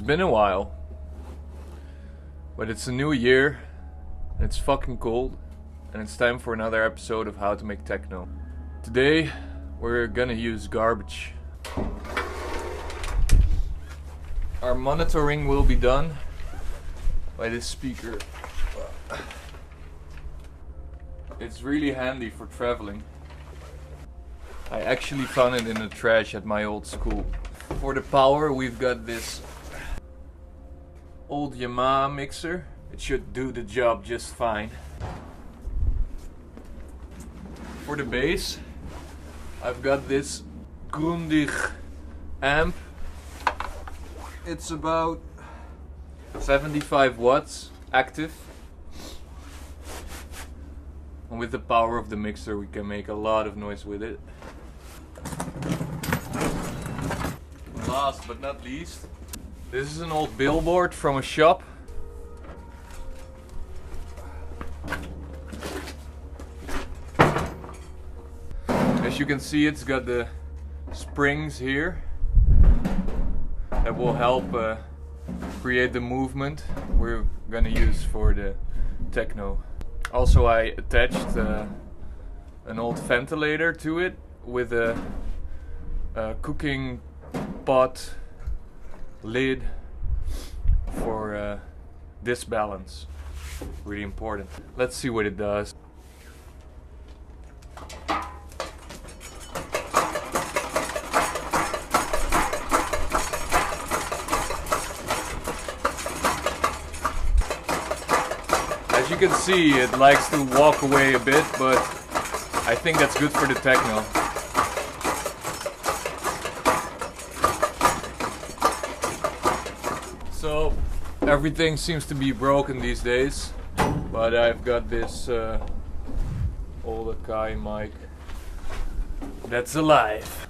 It's been a while, but it's a new year, and it's fucking cold, and it's time for another episode of How to Make Techno. Today, we're gonna use garbage. Our monitoring will be done by this speaker. It's really handy for traveling. I actually found it in the trash at my old school. For the power, we've got this old Yamaha mixer. It should do the job just fine. For the bass, I've got this Grundig amp. It's about 75 watts active. And with the power of the mixer, we can make a lot of noise with it. Last but not least, this is an old billboard from a shop. As you can see, it's got the springs here that will help create the movement we're gonna use for the techno. Also, I attached an old ventilator to it with a cooking pot lid for this balance. Really important. Let's see what it does. As you can see, it likes to walk away a bit, but I think that's good for the techno. So, everything seems to be broken these days, but I've got this old Akai mic that's alive.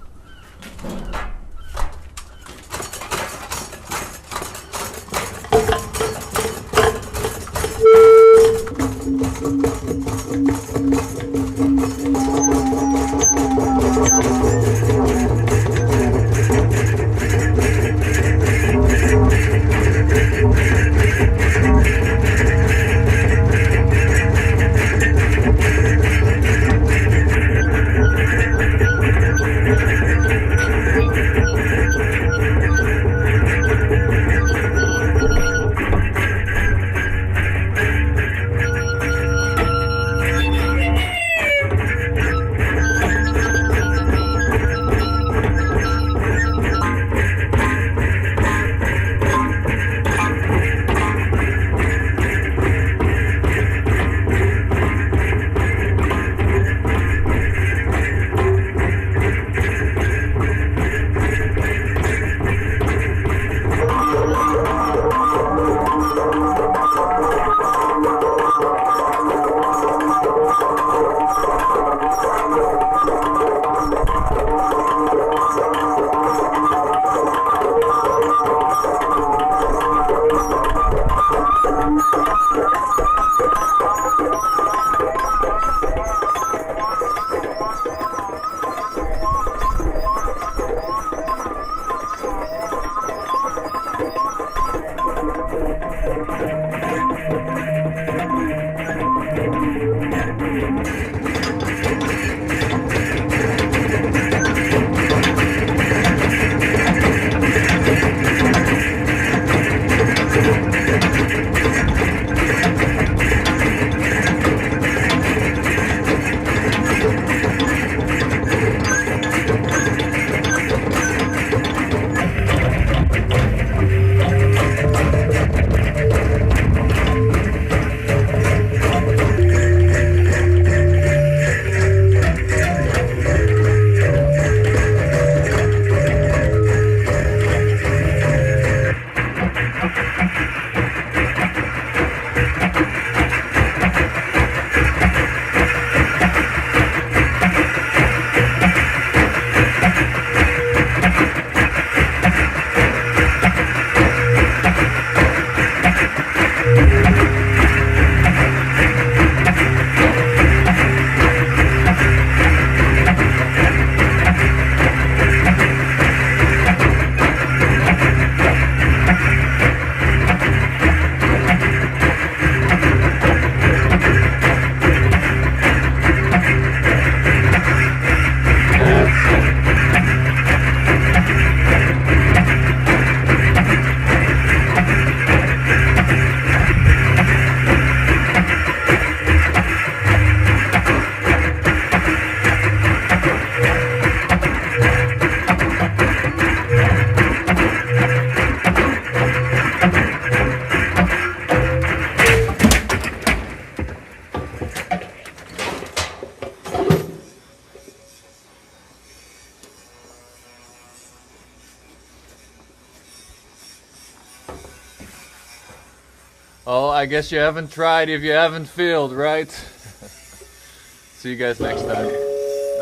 Oh, I guess you haven't tried if you haven't failed, right? See you guys next time.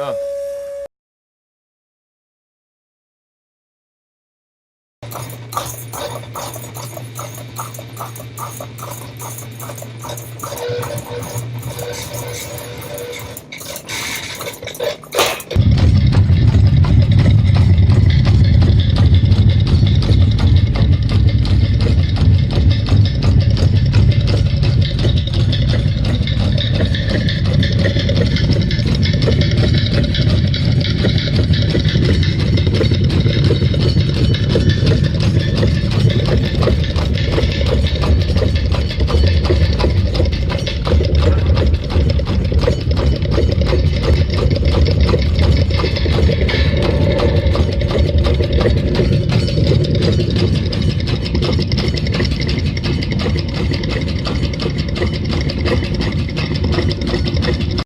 Oh.